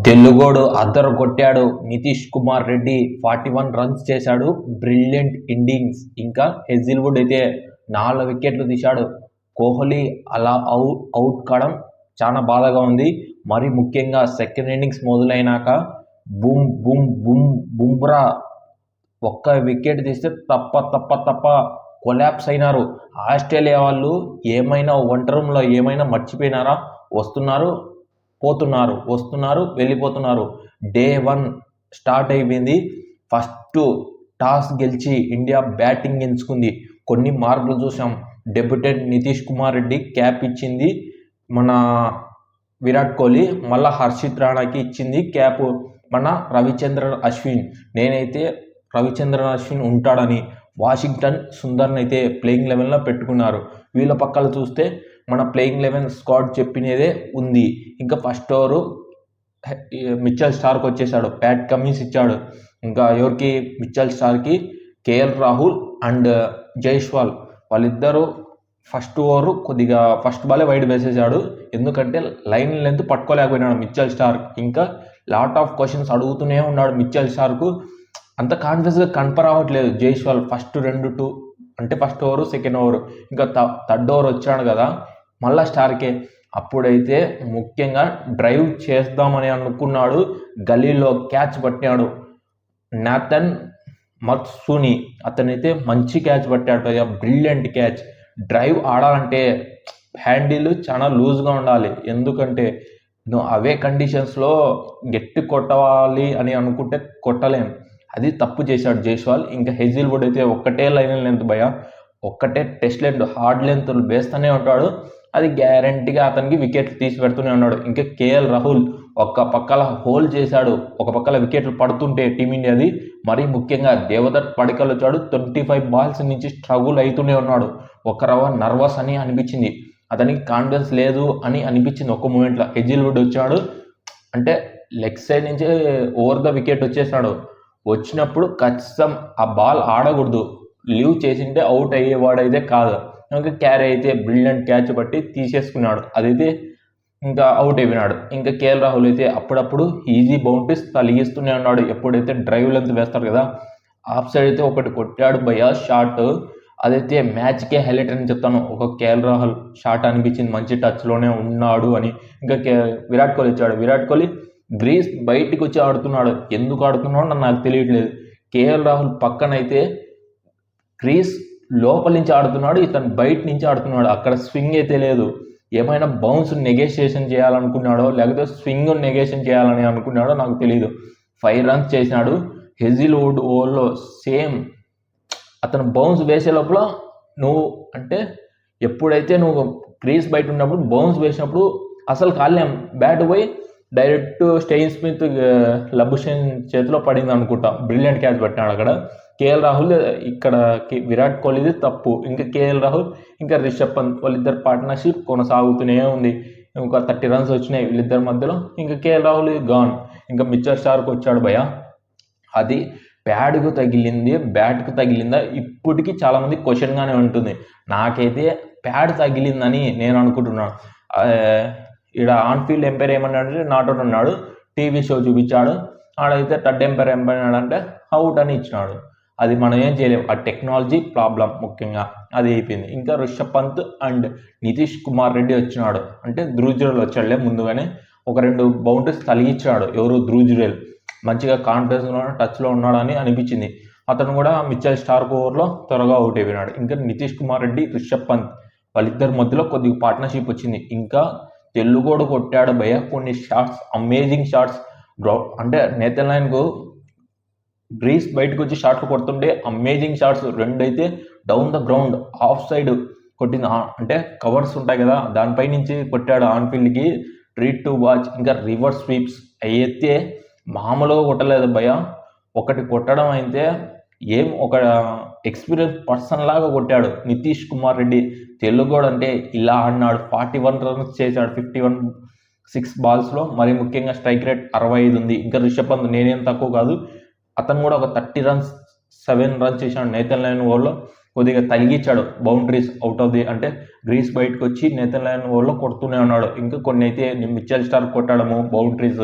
తెలుగోడు అద్దరు కొట్టాడు. నితీష్ కుమార్ రెడ్డి 41 రన్స్ చేశాడు. Brilliant innings. ఇంకా హెజిల్వుడ్ అయితే 4 వికెట్లు తీశాడు. కోహ్లీ అలా అవుట్ కావడం చాలా బాధగా ఉంది. మరి ముఖ్యంగా సెకండ్ ఇన్నింగ్స్ మొదలైనాక బుమ్రా ఒక్క వికెట్ తీస్తే తప్ప కొలాప్స్ అయినారు. ఆస్ట్రేలియా వాళ్ళు ఏమైనా రూమ్లో ఏమైనా మర్చిపోయినారా? వస్తున్నారు వెళ్ళిపోతున్నారు. డే 1 స్టార్ట్ అయిపోయింది. ఫస్ట్ టాస్ గెలిచి ఇండియా బ్యాటింగ్ ఎంచుకుంది. కొన్ని మార్పులు చూసాం. డెబ్యూటెంట్ నితీష్ కుమార్ రెడ్డి క్యాప్ ఇచ్చింది మన విరాట్ కోహ్లీ. మళ్ళీ హర్షిత్ రాణాకి ఇచ్చింది క్యాప్ మన రవిచంద్రన్ అశ్విన్. నేనైతే రవిచంద్రన్ అశ్విన్ ఉంటాడని, వాషింగ్టన్ సుందర్ని అయితే ప్లేయింగ్ 11లో పెట్టుకున్నారు. వీళ్ళ పక్కన చూస్తే మన ప్లేయింగ్ 11 స్క్వాడ్ చెప్పినదే ఉంది. ఇంకా ఫస్ట్ ఓవరు మిచెల్ స్టార్క్ వచ్చేసాడు. ప్యాట్ కమిన్స్ ఇచ్చాడు. ఇంకా ఎవరికి? మిచెల్ స్టార్కి కేఎల్ రాహుల్ అండ్ జైస్వాల్ వాళ్ళిద్దరూ ఫస్ట్ ఓవరు కొద్దిగా ఫస్ట్ బాలే వైడ్ వేసేసాడు. ఎందుకంటే లైన్ లెంత్ పట్టుకోలేకపోయినాడు మిచెల్ స్టార్క్. ఇంకా లాట్ ఆఫ్ క్వశ్చన్స్ అడుగుతూనే ఉన్నాడు మిచెల్ స్టార్క్. అంత కాన్ఫిడెన్స్గా కనపరావట్లేదు Jaiswal. First over second over ఇంకా థర్డ్ ఓవర్ వచ్చాడు కదా మళ్ళా స్టార్కే. అప్పుడైతే ముఖ్యంగా డ్రైవ్ చేద్దామని అనుకున్నాడు. గలీలో క్యాచ్ పట్టినాడు నాథన్ మత్సూని. అతనైతే మంచి క్యాచ్ పట్టాడు. Brilliant catch. డ్రైవ్ ఆడాలంటే హ్యాండిల్ చాలా లూజ్గా ఉండాలి. ఎందుకంటే నువ్వు అవే కండిషన్స్లో గట్టి కొట్టాలి అని అనుకుంటే కొట్టలేం. అది తప్పు చేశాడు జైస్వాల్. ఇంకా హెజిల్వుడ్ అయితే ఒక్కటే లైన్ లెంత్ ఒక్కటే టెస్ట్ లెంత్ హార్డ్ లెంత్ వేస్తూనే ఉంటాడు. అది గ్యారంటీగా అతనికి వికెట్లు తీసి పెడుతూనే ఉన్నాడు. ఇంకా కేఎల్ రాహుల్ ఒక పక్కల హోల్ చేశాడు. ఒక పక్కల వికెట్లు పడుతుంటే టీమిండియాది. మరీ ముఖ్యంగా దేవదత్ పడికల్ వచ్చాడు. 25 బాల్స్ నుంచి స్ట్రగుల్ అవుతూనే ఉన్నాడు. ఒక రవ్వ నర్వస్ అని అనిపించింది. అతనికి కాన్ఫిడెన్స్ లేదు అని అనిపించింది ఒక మూమెంట్లో. హెజిల్వుడ్ వచ్చాడు అంటే లెగ్ సైడ్ నుంచి ఓవర్ ద వికెట్ వచ్చేసాడు. వచ్చినప్పుడు ఖచ్చితం ఆ బాల్ ఆడకూడదు. లీవ్ చేసింటే అవుట్ అయ్యేవాడైతే కాదు. ఇంకా క్యారీ అయితే బ్రిలియంట్ క్యాచ్ పట్టి తీసేసుకున్నాడు. అదైతే ఇంకా అవుట్ అయిపోయినాడు. ఇంకా కేఎల్ రాహుల్ అయితే అప్పుడప్పుడు ఈజీ బౌండరీస్ తలిగిస్తూనే ఉన్నాడు. ఎప్పుడైతే డ్రైవ్ లెంత్ వేస్తారు కదా, ఆఫ్ సైడ్ అయితే ఒకటి కొట్టాడు షాట్. అదైతే మ్యాచ్కే హైలైట్ అని చెప్తాను. ఒక కేఎల్ రాహుల్ షాట్ అనిపించింది. మంచి టచ్లోనే ఉన్నాడు అని. ఇంకా విరాట్ కోహ్లీ వచ్చాడు. విరాట్ కోహ్లీ గ్రీస్ బయటికి వచ్చి ఆడుతున్నాడు. ఎందుకు ఆడుతున్నాడో నాకు తెలియట్లేదు. కేఎల్ రాహుల్ పక్కనైతే గ్రీస్ లోపల నుంచి ఆడుతున్నాడు, ఇతను బయట నుంచి ఆడుతున్నాడు. అక్కడ స్వింగ్ అయితే లేదు. ఏమైనా బౌన్స్ నెగోషియేషన్ చేయాలనుకున్నాడో లేకపోతే స్వింగ్ నెగోషియేషన్ చేయాలని అనుకున్నాడో నాకు తెలియదు. 5 రన్స్ చేసినాడు. హెజిల్వుడ్ ఓవర్లో సేమ్ అతను బౌన్స్ వేసే లోపల నువ్వు అంటే ఎప్పుడైతే నువ్వు క్రీజ్ బయట ఉన్నప్పుడు బౌన్స్ వేసినప్పుడు అసలు కాలేం. బ్యాట్ పోయి డైరెక్ట్ స్టెయిన్ స్మిత్ లబుషేన్ చేతిలో పడింది అనుకుంటా. బ్రిలియంట్ క్యాచ్ పట్టినాడు అక్కడ. కేఎల్ రాహుల్ ఇక్కడ విరాట్ కోహ్లీది తప్పు. ఇంకా కేఎల్ రాహుల్ ఇంకా రిషబ్ పంత్ వాళ్ళిద్దరు పార్ట్నర్షిప్ కొనసాగుతూనే ఉంది. ఇంకా 30 రన్స్ వచ్చినాయి వీళ్ళిద్దరి మధ్యలో. ఇంకా కేఎల్ రాహుల్ గాన్. ఇంకా మిచెల్ స్టార్క్ వచ్చాడు అది ప్యాడ్కు తగిలింది, బ్యాట్కు తగిలిందా ఇప్పటికీ చాలామంది క్వశ్చన్గానే ఉంటుంది. నాకైతే ప్యాడ్ తగిలిందని నేను అనుకుంటున్నాను. ఇక్కడ ఆన్ఫీల్డ్ ఎంపైర్ ఏమన్నాడంటే నాట్ అవుట్ అన్నాడు. టీవీ షో చూపించాడు. ఆడైతే థర్డ్ ఎంపైర్ ఏమన్నాడంటే అవుట్ అని ఇచ్చినాడు. అది మనం ఏం చేయలేము. ఆ టెక్నాలజీ ప్రాబ్లం ముఖ్యంగా అది అయిపోయింది. ఇంకా రిషబ్ పంత్ అండ్ నితీష్ కుమార్ రెడ్డి వచ్చినాడు. అంటే ధ్రువ్ జురేల్ వచ్చాడులే ముందుగానే. ఒక 2 బౌండరీస్ తలిగించాడు. ఎవరు? ధ్రువ్ జురేల్ మంచిగా కాన్ఫిడెన్స్లో టచ్లో ఉన్నాడని అనిపించింది. అతను కూడా మిచెల్ స్టార్క్ ఓవర్లో త్వరగా అవుట్ అయిపోయినాడు. ఇంకా నితీష్ కుమార్ రెడ్డి, రిషబ్ పంత్ వాళ్ళిద్దరి మధ్యలో కొద్దిగా పార్ట్నర్షిప్ వచ్చింది. ఇంకా తెలుగోడు కొట్టాడు కొన్ని షాట్స్, అమేజింగ్ షాట్స్. అంటే నేతన్లైన్కు గ్రీస్ బయటకు వచ్చి షాట్లు కొడుతుంటే అమేజింగ్ షాట్స్. 2 అయితే down the ground off side కొట్టింది. అంటే కవర్స్ ఉంటాయి కదా దానిపై నుంచి కొట్టాడు ఆన్ఫీల్డ్కి. Treat to watch. ఇంకా రివర్స్ స్వీప్స్ అయితే మామూలుగా కొట్టలేదు ఒకటి కొట్టడం అయితే ఒక ఎక్స్పీరియన్స్ పర్సన్ లాగా కొట్టాడు నితీష్ కుమార్ రెడ్డి. తెలుగోడు అంటే ఇలా ఆడినాడు. 41 రన్స్ చేశాడు 6 బాల్స్లో. మరి ముఖ్యంగా స్ట్రైక్ రేట్ 65 ఉంది. ఇంకా రిషబ్ పంత్ నేనేం తక్కువ కాదు. అతను కూడా ఒక 30 రన్స్ 7 రన్స్ చేశాడు నేతన్లైన్ ఓవర్లో. కొద్దిగా తలిగించాడు బౌండరీస్ అవుట్ ఆఫ్ ది, అంటే గ్రీస్ బయటకు వచ్చి నెదర్లాండ్ ఓవర్లో కొడుతూనే ఉన్నాడు. ఇంకా కొన్ని అయితే మిచెల్ స్టార్క్ కొట్టడము బౌండరీస్,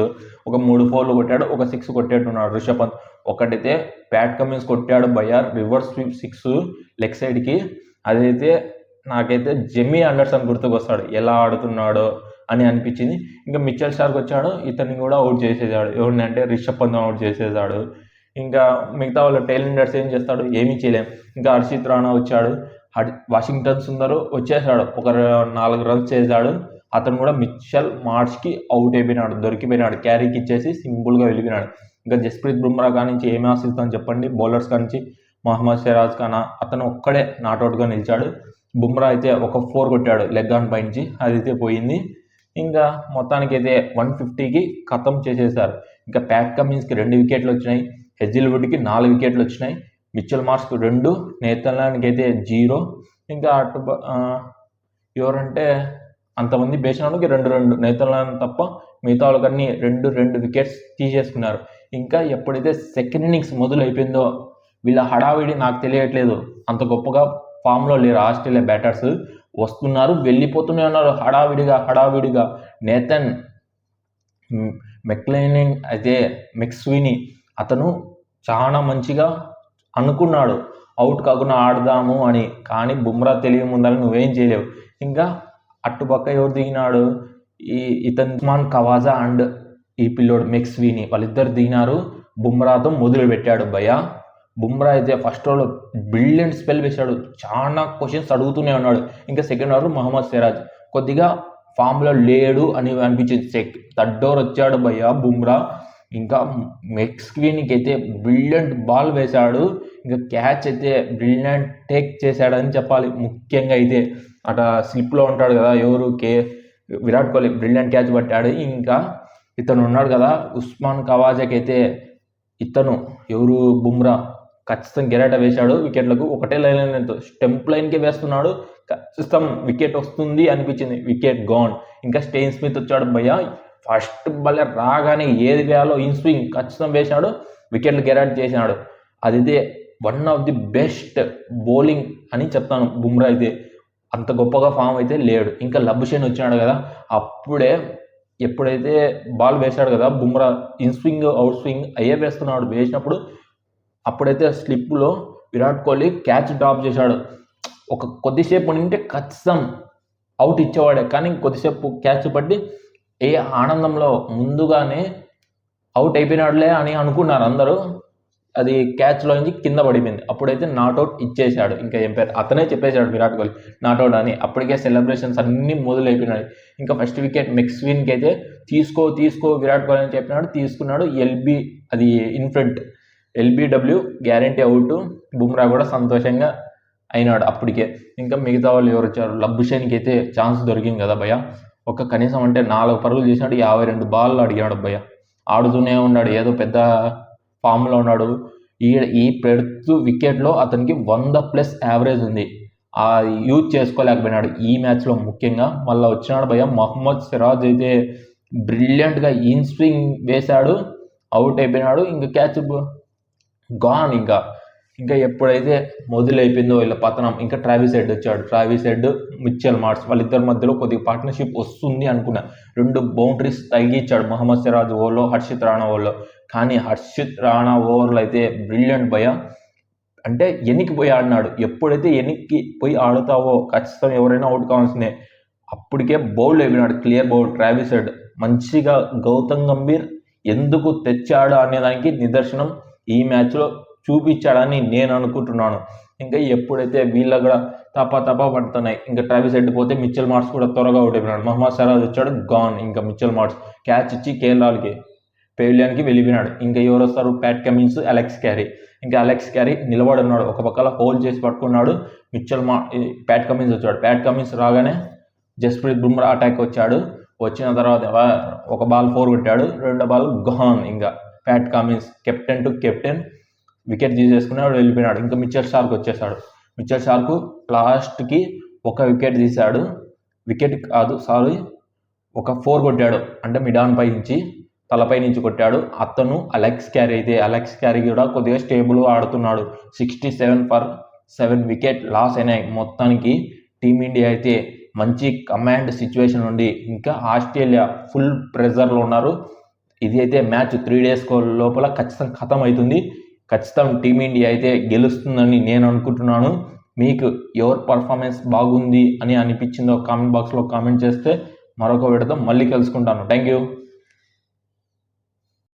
ఒక 3 4 కొట్టాడు, ఒక 6 కొట్టేట్టున్నాడు రిషబ్ పంత్. ఒకటైతే ప్యాట్ కమిన్స్ కొట్టాడు రివర్స్ స్వీప్ 6 లెగ్ సైడ్కి. అదైతే నాకైతే జెమీ అండర్సన్ గుర్తుకొస్తాడు, ఎలా ఆడుతున్నాడో అని అనిపించింది. ఇంకా మిచెల్ స్టార్క్ వచ్చాడు, ఇతన్ని కూడా అవుట్ చేసేసాడు. ఎవరిని అంటే రిషబ్ పంత్ అవుట్ చేసేసాడు. ఇంకా మిగతా వాళ్ళ టైలెండర్స్ ఏం చేస్తాడు, ఏమీ చేయలేం. ఇంకా హర్షిత్ రాణా వచ్చాడు, వాషింగ్టన్ సుందర్ వచ్చేసాడు, ఒక 4 రన్స్ చేశాడు. అతను కూడా మిచెల్ మార్ష్కి అవుట్ అయిపోయినాడు, దొరికిపోయినాడు, క్యారీకి ఇచ్చేసి సింపుల్గా వెళ్ళిపోయినాడు. ఇంకా జస్ప్రీత్ బుమ్రా కానించి ఏమి ఆశిస్తాను చెప్పండి, బౌలర్స్ కానించి మహమ్మద్ సిరాజ్ ఖానా అతను ఒక్కడే నాట్అవుట్గా నిలిచాడు. బుమ్రా అయితే ఒక 4 కొట్టాడు లెగ్ ఆన్ పైనుంచి, అది అయితే పోయింది. ఇంకా మొత్తానికి అయితే 150కి ఖతం చేసేసారు. ఇంకా ప్యాట్ కమిన్స్కి 2 వికెట్లు వచ్చినాయి, హెజిల్వుడ్కి 4 వికెట్లు వచ్చినాయి, మిచెల్ మార్ష్కి 2, నెదర్లాండ్కి అయితే 0. ఇంకా అటు ఎవరంటే అంతమంది బేసినానికి 2 నెదర్లాండ్ తప్ప మిగతా వాళ్ళకన్నీ 2 వికెట్స్ తీసేసుకున్నారు. ఇంకా ఎప్పుడైతే సెకండ్ ఇన్నింగ్స్ మొదలైపోయిందో వీళ్ళ హడావిడి నాకు తెలియట్లేదు, అంత గొప్పగా ఫామ్లో లేరు ఆస్ట్రేలియా బ్యాటర్స్. వస్తున్నారు వెళ్ళిపోతూనే ఉన్నారు హడావిడిగా. నేథన్ మెక్లెయిన్ అయితే మెక్స్వీని అతను చాలా మంచిగా అనుకున్నాడు అవుట్ కాకుండా ఆడదాము అని, కానీ బుమ్రా తెలివి ముందని నువ్వేం చేయలేవు. ఇంకా అట్టుపక్క ఎవరు దిగినాడు, ఇతను ఉస్మాన్ ఖవాజా అండ్ ఈ పిల్లోడు మెక్స్వీని, వాళ్ళిద్దరు దిగినారు. బుమ్రాతో మొదలు పెట్టాడు బుమ్రా అయితే ఫస్ట్ ఓవర్లో బ్రిలియంట్ స్పెల్ వేశాడు, చాలా క్వశ్చన్స్ అడుగుతూనే ఉన్నాడు. ఇంకా సెకండ్ ఓవర్ మహమ్మద్ సిరాజ్ కొద్దిగా ఫామ్లో లేడు అని అనిపించింది. థర్డ్ ఓవర్ వచ్చాడు బుమ్రా, ఇంకా మెక్స్వీనికి అయితే బ్రిలియంట్ బాల్ వేశాడు. ఇంకా క్యాచ్ అయితే బ్రిలియంట్ టేక్ చేశాడని చెప్పాలి. ముఖ్యంగా అయితే అట స్లిప్లో ఉంటాడు కదా ఎవరు, విరాట్ కోహ్లీ బ్రిలియంట్ క్యాచ్ పట్టాడు. ఇంకా ఇతను ఉన్నాడు కదా ఉస్మాన్ ఖవాజాకి అయితే ఇతను ఎవరు బుమ్రా ఖచ్చితంగా గెరాట వేశాడు వికెట్లకు. ఒకటే లైన్ స్టెంప్ లైన్కే వేస్తున్నాడు, ఖచ్చితం వికెట్ వస్తుంది అనిపించింది, వికెట్ గాన్. ఇంకా స్టెయిన్ స్మిత్ వచ్చాడు ఫస్ట్ బాల్ రాగానే ఏది వేయాలో ఇన్ స్వింగ్ ఖచ్చితంగా వేశాడు, వికెట్లు గెరాట్ చేసినాడు. అదైతే one of the best bowling అని చెప్తాను. బుమ్రా అయితే అంత గొప్పగా ఫామ్ అయితే లేడు. ఇంకా లబుషేన్ వచ్చినాడు కదా, అప్పుడే ఎప్పుడైతే బాల్ వేశాడు కదా Bumrah, in swing out swing అయ్యే వేస్తున్నాడు. వేసినప్పుడు అప్పుడైతే స్లిప్లో విరాట్ కోహ్లీ క్యాచ్ డ్రాప్ చేశాడు. ఒక కొద్దిసేపు ఉంటే ఖచ్చితం అవుట్ ఇచ్చేవాడే, కానీ కొద్దిసేపు క్యాచ్ పట్టి ఏ ఆనందంలో ముందుగానే అవుట్ అయిపోయినాడులే అని అనుకున్నారు అందరూ. అది క్యాచ్లో నుంచి కింద పడిపోయింది. అప్పుడైతే నాట్అవుట్ ఇచ్చేశాడు. ఇంకా ఎంపైర్ అతనే చెప్పేశాడు విరాట్ కోహ్లీ నాట్అవుట్ అని. అప్పటికే సెలబ్రేషన్స్ అన్నీ మొదలైపోయినాయి. ఇంకా ఫస్ట్ వికెట్ మెక్స్వీన్కి అయితే తీసుకో విరాట్ కోహ్లీ అని చెప్పినాడు, తీసుకున్నాడు. అది in front LBW guarantee out. Bumrah కూడా సంతోషంగా అయినాడు అప్పటికే. ఇంకా మిగతా వాళ్ళు ఎవరు వచ్చారు, లబుషేన్కి అయితే ఛాన్స్ దొరికింది కదా ఒక కనీసం అంటే 4 పరుగులు చేసినాడు, 52 బాల్ అడిగాడు ఆడుతూనే ఉన్నాడు, ఏదో పెద్ద ఫామ్లో ఉన్నాడు. ఈ పెడుతూ వికెట్లో అతనికి 100+ యావరేజ్ ఉంది, ఆ యూజ్ చేసుకోలేకపోయినాడు ఈ మ్యాచ్లో ముఖ్యంగా. మళ్ళీ వచ్చినాడు మహమ్మద్ సిరాజ్ అయితే బ్రిలియంట్గా ఇన్ స్వింగ్ వేశాడు, అవుట్ అయిపోయినాడు. ఇంకా క్యాచ్ గాన్. ఇంకా ఎప్పుడైతే మొదలైపోయిందో వీళ్ళ పతనం, ఇంకా ట్రావిస్ హెడ్ మిచెల్ మార్ష్ వాళ్ళిద్దరి మధ్యలో కొద్దిగా పార్ట్నర్షిప్ వస్తుంది అనుకున్నా. 2 బౌండరీస్ తగ్గించాడు మహమ్మద్ సిరాజ్ ఓవర్లో, హర్షిత్ రాణా ఓవర్లో. కానీ హర్షిత్ రాణా ఓవర్లో అయితే బ్రిలియంట్ అంటే ఎన్నికి పోయి ఆడినాడు. ఎప్పుడైతే ఎన్నికి పోయి ఆడుతావో ఖచ్చితంగా ఎవరైనా అవుట్ కావాల్సిందే. అప్పటికే బౌల్ అయిపోయినాడు, క్లియర్ బౌల్. ట్రావిస్ హెడ్ మంచిగా గౌతమ్ గంభీర్ ఎందుకు తెచ్చాడు అనేదానికి నిదర్శనం ఈ మ్యాచ్లో చూపించాడని నేను అనుకుంటున్నాను. ఇంకా ఎప్పుడైతే వీళ్ళ కూడా తపా పడుతున్నాయి, ఇంకా ట్రావిస్ హెడ్ పోతే మిచెల్ మార్ష్ కూడా త్వరగా అవుట్ అయిపోయినాడు. మహమ్మద్ సిరాజ్ వచ్చాడు, గాన్. ఇంకా మిచెల్ మార్ష్ క్యాచ్ ఇచ్చి కేఎల్ఆర్కి పెవిలియన్కి వెళ్ళిపోయినాడు. ఇంకా ఎవరు వస్తారు, ప్యాట్ కమిన్స్, అలెక్స్ క్యారీ. ఇంకా అలెక్స్ క్యారీ నిలబడున్నాడు, ఒక పక్కల హోల్డ్ చేసి పట్టుకున్నాడు. ప్యాట్ కమిన్స్ వచ్చాడు. ప్యాట్ కమిన్స్ రాగానే జస్ప్రీత్ బుమ్రా అటాక్ వచ్చాడు. వచ్చిన తర్వాత ఒక బాల్ 4 కొట్టాడు, 2వ బాల్ గాన్. ఇంకా Pat Cummins captain to captain wicket తీసేసుకున్నాడు, వెళ్ళిపోయినాడు. ఇంకా మిచెల్ స్టార్క్ వచ్చేసాడు. మిచెల్ స్టార్క్ లాస్ట్కి ఒక వికెట్ తీశాడు, ఒక 4 కొట్టాడు, అంటే మిడాన్ పై నుంచి తలపై నుంచి కొట్టాడు. అతను అలెక్స్ క్యారీ కూడా కొద్దిగా స్టేబుల్గా ఆడుతున్నాడు. 67 ఫర్ 7 వికెట్ లాస్ అయినాయి. మొత్తానికి టీమిండియా అయితే మంచి కమాండ్ సిచ్యువేషన్ ఉంది. ఇంకా ఆస్ట్రేలియా ఫుల్ ప్రెజర్లో ఉన్నారు. ఇది అయితే మ్యాచ్ 3 days లోపల ఖచ్చితంగా ఖతం అవుతుంది. ఖచ్చితంగా టీమిండియా అయితే గెలుస్తుందని నేను అనుకుంటున్నాను. మీకు ఎవరి పర్ఫార్మెన్స్ బాగుంది అని అనిపించిందో కామెంట్ బాక్స్లో కామెంట్ చేస్తే మరొక వీడియోతో మళ్ళీ కలుసుకుంటాను. Thank you.